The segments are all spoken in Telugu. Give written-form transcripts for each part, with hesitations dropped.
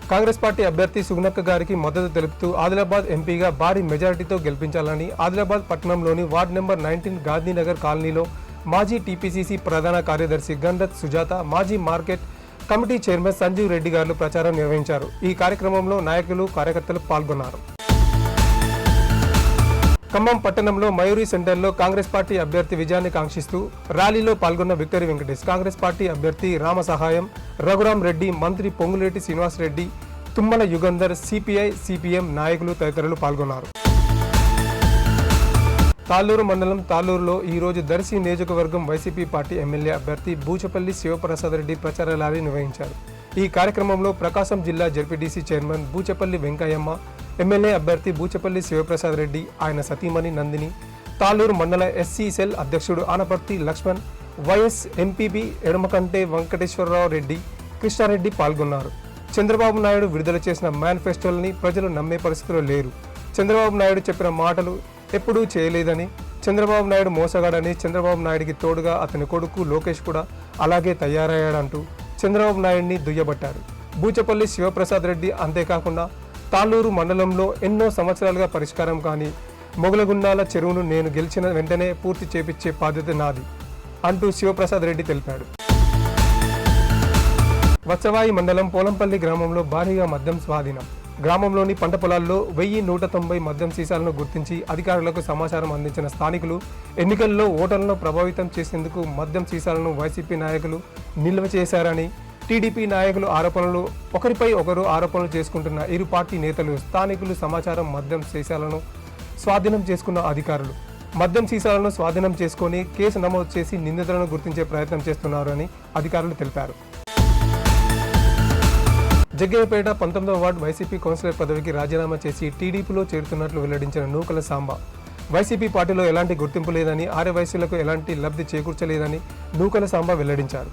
కాంగ్రెస్ పార్టీ అభ్యర్థి సుగుణక్క గారికి మద్దతు తెలుపుతూ ఆదిలాబాద్ ఎంపీగా భారీ మెజారిటీతో గెలిపించాలని ఆదిలాబాద్ పట్టణంలోని వార్డు నెంబర్ 19 గాంధీనగర్ కాలనీలో మాజీ టీపీసీసీ ప్రధాన కార్యదర్శి గండత్ సుజాత, మాజీ market committee chairman Sanjeev Reddy గారు ప్రచారం నిర్వహించారు. ఈ కార్యక్రమంలో నాయకులు, కార్యకర్తలు పాల్గొన్నారు. ఖమ్మం పట్టణంలో మయూరి సెంటర్లో కాంగ్రెస్ పార్టీ అభ్యర్థి విజయాన్ని కాంక్షిస్తూ ర్యాలీలో పాల్గొన్న విక్టరీ వెంకటేష్, కాంగ్రెస్ పార్టీ అభ్యర్థి రామ సహాయం, రఘురాం రెడ్డి, మంత్రి పొంగులేటి శ్రీనివాస్ రెడ్డి, తుమ్మల యుగంధర్, సిపిఐ, సిపిఎం నాయకులు తదితరులు పాల్గొన్నారు. తాళ్ళూరు మండలం తాళ్ళూరులో ఈరోజు దర్శి నియోజకవర్గం వైసీపీ పార్టీ ఎమ్మెల్యే అభ్యర్థి బూచపల్లి శివప్రసాద్ రెడ్డి ప్రచార ర్యాలీ నిర్వహించారు. ఈ కార్యక్రమంలో ప్రకాశం జిల్లా ZPTC chairman Buchapalli Venkayamma, MLA అభ్యర్థి బూచపల్లి శివప్రసాద్ రెడ్డి, ఆయన సతీమణి నందిని, తాళ్ళూరు మండల ఎస్సీ సెల్ అధ్యక్షుడు ఆనపర్తి లక్ష్మణ్, వైఎస్ ఎంపీపీ ఎడమకంటే వెంకటేశ్వరరావు రెడ్డి, కృష్ణారెడ్డి పాల్గొన్నారు. చంద్రబాబు నాయుడు విడుదల చేసిన మేనిఫెస్టోలని ప్రజలు నమ్మే పరిస్థితిలో లేరు. చంద్రబాబు నాయుడు చెప్పిన మాటలు ఎప్పుడూ చేయలేదని, చంద్రబాబు నాయుడు మోసగాడని, చంద్రబాబు నాయుడికి తోడుగా అతని కొడుకు లోకేష్ కూడా అలాగే తయారయ్యాడంటూ చంద్రబాబు నాయుడిని దుయ్యబట్టారు. బూచపల్లి శివప్రసాద్ రెడ్డి అంతేకాకుండా తాళ్ళూరు మండలంలో ఎన్నో సంవత్సరాలుగా పరిష్కారం కాని మొగలగుండాల చెరువును నేను గెలిచిన వెంటనే పూర్తి చేపించే బాధ్యత నాది అంటూ శివప్రసాద్ రెడ్డి తెలిపాడు. వత్సవాయి మండలం పోలంపల్లి గ్రామంలో భారీగా మద్యం స్వాధీనం. గ్రామంలోని పంట పొలాల్లో 1190 మద్యం సీసాలను గుర్తించి అధికారులకు సమాచారం అందించిన స్థానికులు ఎన్నికల్లో ఓటర్లను ప్రభావితం చేసేందుకు మద్యం సీసాలను వైసీపీ నాయకులు నిల్వ చేశారని, టీడీపీ నాయకులు ఆరోపణలు ఒకరిపై ఒకరు ఆరోపణలు చేసుకుంటున్న ఇరు పార్టీ నేతలు, స్థానికులు సమాచారం మద్యం సీసాలను స్వాధీనం చేసుకున్న అధికారులు మద్యం సీసాలను స్వాధీనం చేసుకుని కేసు నమోదు చేసి నిందితులను గుర్తించే ప్రయత్నం చేస్తున్నారు అని అధికారులు తెలిపారు. జగ్గయ్యపేట 19వ వార్డు వైసీపీ కౌన్సిలర్ పదవికి రాజీనామా చేసి టీడీపీలో చేరుతున్నట్లు వెల్లడించిన నూకల సాంబ, వైసీపీ పార్టీలో ఎలాంటి గుర్తింపు లేదని, ఆర్యవైశ్యులకు ఎలాంటి లబ్ధి చేకూర్చలేదని నూకల సాంబ వెల్లడించారు.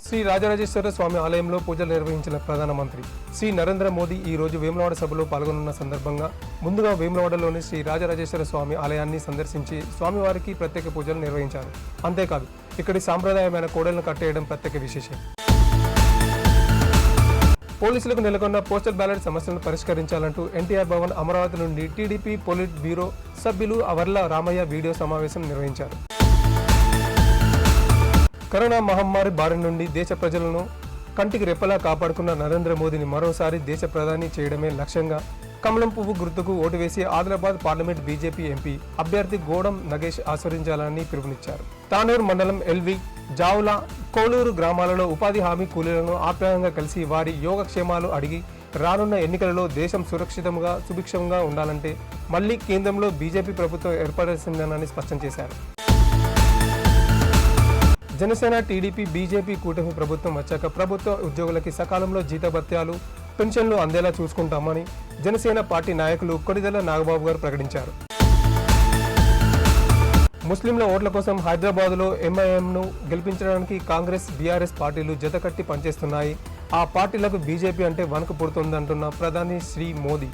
శ్రీ రాజరాజేశ్వర స్వామి ఆలయంలో పూజలు నిర్వహించిన ప్రధానమంత్రి శ్రీ నరేంద్ర మోదీ ఈ రోజు వేములవాడ సభలో పాల్గొన్న సందర్భంగా ముందుగా వేములవాడలోని శ్రీ రాజరాజేశ్వర స్వామి ఆలయాన్ని సందర్శించి స్వామివారికి ప్రత్యేక పూజలు నిర్వహించారు. అంతేకాదు ఇక్కడి సాంప్రదాయమైన కోడలను కట్టేయడం ప్రత్యేక విశేషం. పోలీసులకు నెలకొన్న పోస్టల్ బ్యాలెట్ సమస్యలను పరిష్కరించాలంటూ ఎన్టీఆర్ భవన్ అమరావతి నుండి టీడీపీ పోలిట్ బ్యూరో సభ్యులు అవర్ల రామయ్య వీడియో సమావేశం నిర్వహించారు. కరోనా మహమ్మారి బారి నుండి దేశ ప్రజలను కంటికి రెప్పలా కాపాడుకున్న నరేంద్ర మోదీని మరోసారి దేశ ప్రధాని చేయడమే లక్ష్యంగా కమలం పువ్వు గుర్తుకు ఓటు వేసి ఆదిలాబాద్ పార్లమెంట్ బీజేపీ ఎంపీ అభ్యర్థి గోడం నగేష్ ఆశీర్వదించాలని పిలుపునిచ్చారు. తానూరు మండలం ఎల్వి, జావుల, కోలూరు గ్రామాలలో ఉపాధి హామీ కూలీలను ఆప్యాయంగా కలిసి వారి యోగక్షేమాలు అడిగి రానున్న ఎన్నికలలో దేశం సురక్షితంగా సుభిక్షంగా ఉండాలంటే మళ్లీ కేంద్రంలో బీజేపీ ప్రభుత్వం ఏర్పడాల్సిందేనని స్పష్టం చేశారు. జనసేన, టీడీపీ, బీజేపీ కూటమి ప్రభుత్వం వచ్చాక ప్రభుత్వ ఉద్యోగులకి సకాలంలో జీతభత్యాలు, పెన్షన్లు అందేలా చూసుకుంటామని జనసేన పార్టీ నాయకులు కొడిదెల నాగబాబు గారు ప్రకటించారు. ముస్లింల ఓట్ల కోసం హైదరాబాద్లో ఎంఐఎంను గెలిపించడానికి కాంగ్రెస్, బీఆర్ఎస్ పార్టీలు జతకట్టి పనిచేస్తున్నాయి. ఆ పార్టీలకు బీజేపీ అంటే వణుకు పుడుతోందంటున్న ప్రధాని శ్రీ మోదీ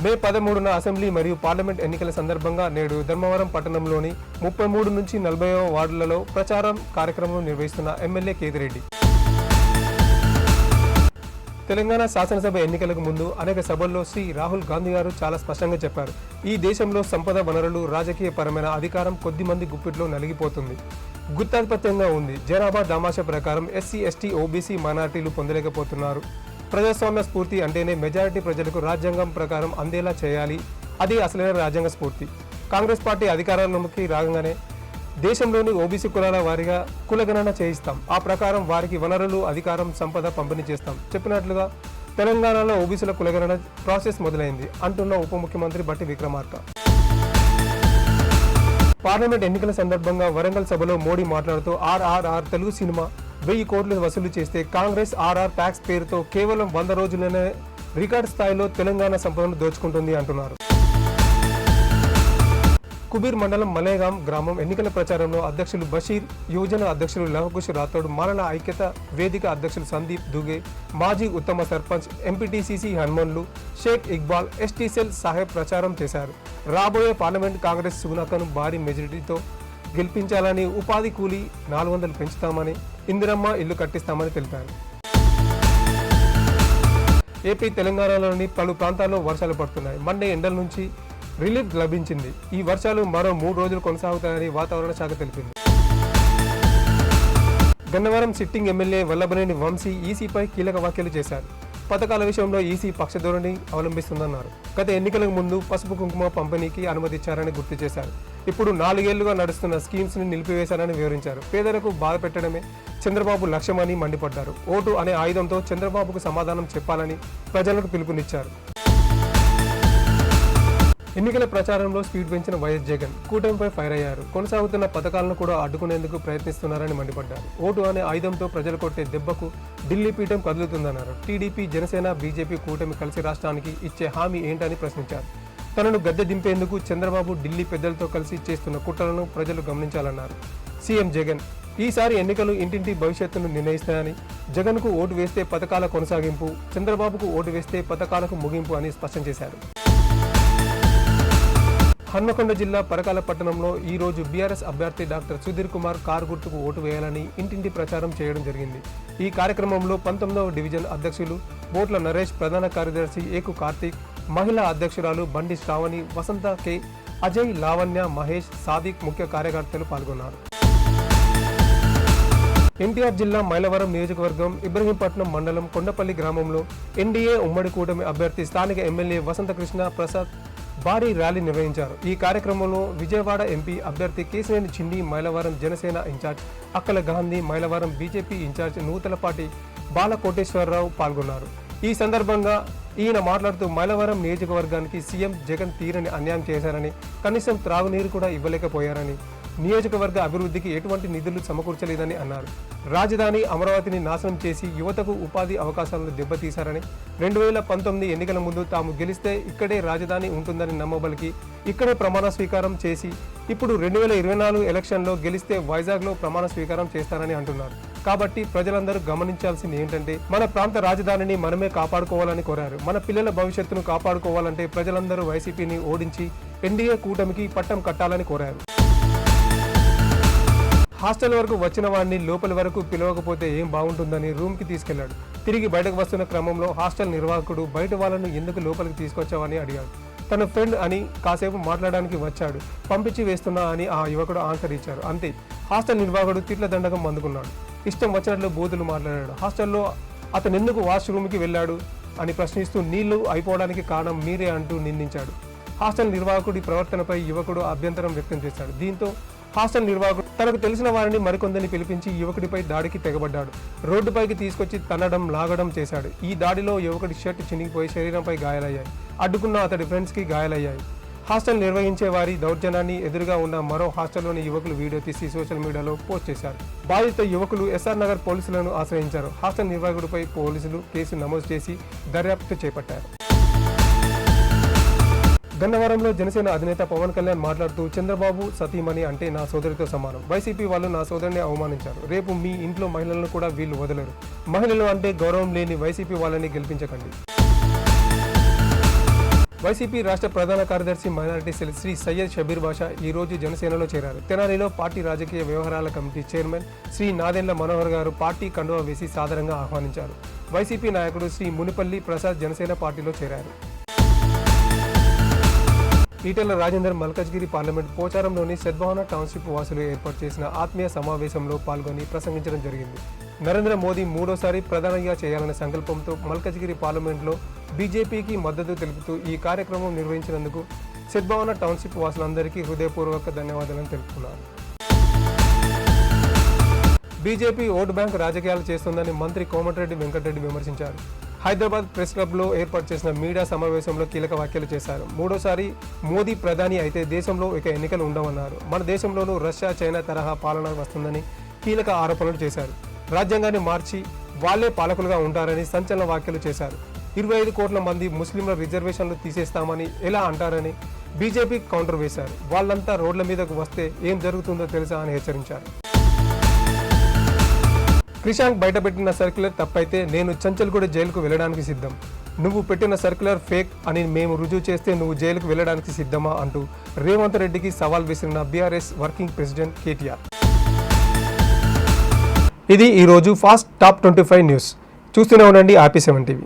మే 13న అసెంబ్లీ మరియు పార్లమెంట్ ఎన్నికల సందర్భంగా నేడు ధర్మవరం పట్టణంలోని 33 నుంచి 40వ వార్డులలో ప్రచారం కార్యక్రమం నిర్వహిస్తున్న ఎమ్మెల్యే కేతిరెడ్డి తెలంగాణ శాసనసభ ఎన్నికలకు ముందు అనేక సభల్లో శ్రీ రాహుల్ గాంధీ గారు చాలా స్పష్టంగా చెప్పారు. ఈ దేశంలో సంపద వనరులు, రాజకీయ పరమైన అధికారం కొద్దిమంది గుప్పిట్లో నలిగిపోతుంది, గుత్తాధిపత్యంగా ఉంది. జనాభా దామాషా ప్రకారం ఎస్సీ, ఎస్టీ, ఓబీసీ మైనారిటీలు పొందలేకపోతున్నారు. ప్రజాస్వామ్య స్ఫూర్తి అంటేనే మెజారిటీ ప్రజలకు రాజ్యాంగం ప్రకారం అందేలా చేయాలి, అది అసలైన రాజ్యాంగ స్ఫూర్తి. కాంగ్రెస్ పార్టీ అధికారంలోకి రాగానే దేశంలోని ఓబీసీ కులాల వారీగా కులగణన చేయిస్తాం, ఆ ప్రకారం వారికి వనరులు, అధికారం, సంపద పంపిణీ చేస్తాం చెప్పినట్లుగా తెలంగాణలో ఓబీసీల కులగణన ప్రాసెస్ మొదలైంది అంటున్న ఉప ముఖ్యమంత్రి బట్టి విక్రమార్క. పార్లమెంట్ ఎన్నికల సందర్భంగా వరంగల్ సభలో మోడీ మాట్లాడుతూ ఆర్ఆర్ఆర్ తెలుగు సినిమా 1000 కోట్లు వసూలు చేస్తే కాంగ్రెస్ ఆర్ఆర్ ట్యాక్స్ పేరుతో కేవలం 100 రోజుల్లోనే రికార్డు స్థాయిలో తెలంగాణ సంపదను దోచుకుంటుంది అంటున్నారు. కుబీర్ మండలం మలేగాం గ్రామం ఎన్నికల ప్రచారంలో అధ్యక్షులు బషీర్, యువజన అధ్యక్షులు లవకుష్ రాథోడ్, మాలల ఐక్యత వేదిక అధ్యక్షులు సందీప్ దుగే, మాజీ ఉత్తమ సర్పంచ్, ఎంపీటీసీసీ హనుమన్లు, షేక్ ఇక్బాల్, ఎస్టీ సెల్ సాహెబ్ ప్రచారం చేశారు. రాబోయే పార్లమెంట్ కాంగ్రెస్ సుగుణాకను భారీ మెజారిటీతో గెలిపించాలని, ఉపాధి కూలీ 400 పెంచుతామని, ఇందిరమ్మ ఇల్లు కట్టిస్తామని తెలిపారు. ఏపీ, తెలంగాణలోని పలు ప్రాంతాల్లో వర్షాలు పడుతున్నాయి. మండే ఎండల నుంచి రిలీఫ్ లభించింది. ఈ వర్షాలు మరో 3 రోజులు కొనసాగుతాయని వాతావరణ శాఖ తెలిపింది. గన్నవరం సిట్టింగ్ ఎమ్మెల్యే వల్లభనేని వంశీ ఈసీపై కీలక వ్యాఖ్యలు చేశారు. పథకాల విషయంలో ఈసీ పక్షధోరణి అవలంబిస్తుందన్నారు. గత ఎన్నికలకు ముందు పసుపు కుంకుమ పంపిణీకి అనుమతిచ్చారని గుర్తు చేశారు. ఇప్పుడు 4 ఏళ్లుగా నడుస్తున్న స్కీమ్స్ ని నిలిపివేశారని వివరించారు. పేదలకు బాధ పెట్టడమే చంద్రబాబు లక్ష్యమని మండిపడ్డారు. ఓటు అనే ఆయుధంతో చంద్రబాబుకు సమాధానం చెప్పాలని ప్రజలకు పిలుపునిచ్చారు. ఎన్నికల ప్రచారంలో స్పీడ్ పెంచిన వైఎస్ జగన్ కూటమిపై ఫైర్ అయ్యారు. కొనసాగుతున్న పథకాలను కూడా అడ్డుకునేందుకు ప్రయత్నిస్తున్నారని మండిపడ్డారు. ఓటు అనే ఆయుధంతో ప్రజలు కొట్టే దెబ్బకు ఢిల్లీ పీఠం కదులుతుందన్నారు. టీడీపీ, జనసేన, బీజేపీ కూటమి కలిసి రాష్ట్రానికి ఇచ్చే హామీ ఏంటని ప్రశ్నించారు. తనను గద్దె దింపేందుకు చంద్రబాబు ఢిల్లీ పెద్దలతో కలిసి చేస్తున్న కుట్రలను ప్రజలు గమనించాలన్నారు. సీఎం జగన్ ఈసారి ఎన్నికలు ఇంటింటి భవిష్యత్తును నిర్ణయిస్తాయని, జగన్కు ఓటు వేస్తే పథకాల కొనసాగింపు, చంద్రబాబుకు ఓటు వేస్తే పథకాలకు ముగింపు అని స్పష్టం చేశారు. హన్మకొండ జిల్లా పరకాల పట్టణంలో ఈ రోజు బీఆర్ఎస్ అభ్యర్థి డాక్టర్ సుధీర్ కుమార్ కారు గుర్తుకు ఓటు వేయాలని ఇంటింటి ప్రచారం చేయడం జరిగింది. ఈ కార్యక్రమంలో 19వ డివిజన్ అధ్యక్షులు బోట్ల నరేష్, ప్రధాన కార్యదర్శి ఏకు కార్తీక్, మహిళా అధ్యక్షురాలు బండి శ్రావణి, వసంత కె, అజయ్, లావణ్య, మహేష్, సాదిక్ ముఖ్య కార్యకర్తలు పాల్గొన్నారు. ఎన్టీఆర్ జిల్లా మైలవరం నియోజకవర్గం ఇబ్రహీంపట్నం మండలం కొండపల్లి గ్రామంలో ఎన్డీఏ ఉమ్మడి కూటమి అభ్యర్థి స్థానిక ఎమ్మెల్యే వసంతకృష్ణ ప్రసాద్ భారీ ర్యాలీ నిర్వహించారు. ఈ కార్యక్రమంలో విజయవాడ ఎంపీ అభ్యర్థి కేశినేని చిన్ని, మైలవరం జనసేన ఇన్ఛార్జ్ అక్కల గాంధీ, మైలవరం బీజేపీ ఇన్ఛార్జ్ నూతలపాటి బాలకోటేశ్వరరావు పాల్గొన్నారు. ఈ సందర్భంగా ఈయన మాట్లాడుతూ మైలవరం నియోజకవర్గానికి సీఎం జగన్ తీరని అన్యాయం చేశారని, కనీసం త్రాగునీరు కూడా ఇవ్వలేకపోయారని, నియోజకవర్గ అభివృద్ధికి ఎటువంటి నిధులు సమకూర్చలేదని అన్నారు. రాజధాని అమరావతిని నాశనం చేసి యువతకు ఉపాధి అవకాశాలను దెబ్బతీశారని, 2019 ఎన్నికల ముందు తాము గెలిస్తే ఇక్కడే రాజధాని ఉంటుందని నమ్మబలికి ఇక్కడే ప్రమాణ స్వీకారం చేసి ఇప్పుడు 2024 ఎలక్షన్లో గెలిస్తే వైజాగ్లో ప్రమాణ స్వీకారం చేస్తారని అంటున్నారు. కాబట్టి ప్రజలందరూ గమనించాల్సింది ఏంటంటే మన ప్రాంత రాజధానిని మనమే కాపాడుకోవాలని కోరారు. మన పిల్లల భవిష్యత్తును కాపాడుకోవాలంటే ప్రజలందరూ వైసీపీని ఓడించి ఎన్డీఏ కూటమికి పట్టం కట్టాలని కోరారు. హాస్టల్ వరకు వచ్చిన వాడిని లోపలి వరకు పిలవకపోతే ఏం బాగుంటుందని రూమ్కి తీసుకెళ్లాడు. తిరిగి బయటకు వస్తున్న క్రమంలో హాస్టల్ నిర్వాహకుడు బయట వాళ్ళను ఎందుకు లోపలికి తీసుకొచ్చావని అడిగాడు. తన ఫ్రెండ్ అని కాసేపు మాట్లాడడానికి వచ్చాడు, పంపించి వేస్తున్నా అని ఆ యువకుడు ఆన్సర్ ఇచ్చారు. అంతే, హాస్టల్ నిర్వాహకుడు తిట్ల దండకం అందుకున్నాడు. ఇష్టం వచ్చినట్లు బూతులు మాట్లాడాడు. హాస్టల్లో అతను ఎందుకు వాష్రూమ్కి వెళ్ళాడు అని ప్రశ్నిస్తూ నీళ్లు అయిపోవడానికి కారణం మీరే అంటూ నిందించాడు. హాస్టల్ నిర్వాహకుడి ప్రవర్తనపై యువకుడు అభ్యంతరం వ్యక్తం చేశాడు. దీంతో హాస్టల్ నిర్వాహకుడు తనకు తెలిసిన వారిని మరికొందరిని పిలిపించి యువకుడిపై దాడికి తెగబడ్డాడు. రోడ్డుపైకి తీసుకొచ్చి తన్నడం, లాగడం చేశాడు. ఈ దాడిలో యువకుడి షర్ట్ చినిగిపోయి శరీరంపై గాయాలయ్యాయి. అడ్డుకున్న అతడి ఫ్రెండ్స్కి గాయాలయ్యాయి. హాస్టల్ నిర్వహించే వారి దౌర్జన్యాన్ని ఎదురుగా ఉన్న మరో హాస్టల్లోని యువకులు వీడియో తీసి సోషల్ మీడియాలో పోస్ట్ చేశారు. బాధిత యువకులు ఎస్ఆర్ నగర్ పోలీసులను ఆశ్రయించారు. హాస్టల్ నిర్వాహకుడిపై పోలీసులు కేసు నమోదు చేసి దర్యాప్తు చేపట్టారు. గన్నవరంలో జనసేన అధినేత పవన్ కళ్యాణ్ మాట్లాడుతూ చంద్రబాబు సతీమణి అంటే నా సోదరితో సమానం. వైసీపీ వాళ్ళు నా సోదరిని అవమానించారు. రేపు మీ ఇంట్లో మహిళలను కూడా వీళ్ళు వదలరు. మహిళలు అంటే గౌరవం లేని వైసీపీ వాళ్ళని గెలిపించకండి. వైసీపీ రాష్ట్ర ప్రధాన కార్యదర్శి మైనారిటీ సెల్ శ్రీ సయ్యద్ షబీర్ బాషా ఈ రోజు జనసేనలో చేరారు. తెనాలిలో పార్టీ రాజకీయ వ్యవహారాల కమిటీ చైర్మన్ శ్రీ నాదెండ్ల మనోహర్ గారు పార్టీ కండువా వేసి సాదరంగా ఆహ్వానించారు. వైసీపీ నాయకుడు శ్రీ మునిపల్లి ప్రసాద్ జనసేన పార్టీలో చేరారు. ఈటెల రాజేందర్ మల్కజ్గిరి పార్లమెంట్ పోచారంలోని సద్భావన టౌన్షిప్ వాసులు ఏర్పాటు చేసిన ఆత్మీయ సమావేశంలో పాల్గొని ప్రసంగించడం జరిగింది. నరేంద్ర మోదీ మూడోసారి ప్రధానిగా చేయాలనే సంకల్పంతో మల్కజ్గిరి పార్లమెంట్లో బీజేపీకి మద్దతు తెలుపుతూ ఈ కార్యక్రమం నిర్వహించినందుకు సద్భావన టౌన్షిప్ వాసులందరికీ హృదయపూర్వక ధన్యవాదాలను తెలుపుతున్నారు. బీజేపీ ఓటు బ్యాంక్ రాజకీయాలు చేస్తోందని మంత్రి కోమటిరెడ్డి వెంకటరెడ్డి విమర్శించారు. హైదరాబాద్ ప్రెస్ క్లబ్లో ఏర్పాటు చేసిన మీడియా సమావేశంలో కీలక వ్యాఖ్యలు చేశారు. మూడోసారి మోదీ ప్రధాని అయితే దేశంలో ఇక ఎన్నికలు ఉండవన్నారు. మన దేశంలోనూ రష్యా, చైనా తరహా పాలన వస్తుందని కీలక ఆరోపణలు చేశారు. రాజ్యాంగాన్ని మార్చి వాళ్లే పాలకులుగా ఉంటారని సంచలన వ్యాఖ్యలు చేశారు. 25 కోట్ల మంది ముస్లింల రిజర్వేషన్లు తీసేస్తామని ఎలా అంటారని బీజేపీ కౌంటర్ వేశారు. వాళ్ళంతా రోడ్ల మీదకు వస్తే ఏం జరుగుతుందో తెలుసా అని హెచ్చరించారు. క్రిషాంక్ బయటపెట్టిన సర్క్యులర్ తప్పైతే నేను చంచల్గూడ జైలుకు వెళ్లడానికి సిద్ధం. నువ్వు పెట్టిన సర్క్యులర్ ఫేక్ అని మేము రుజువు చేస్తే నువ్వు జైలుకు వెళ్ళడానికి సిద్ధమా అంటూ రేవంత్ రెడ్డికి సవాల్ విసిరిన బీఆర్ఎస్ వర్కింగ్ ప్రెసిడెంట్ కేటీఆర్. ఇది ఈరోజు ఫాస్ట్ టాప్ 25 న్యూస్. చూస్తూనే ఉండండి RP7 TV.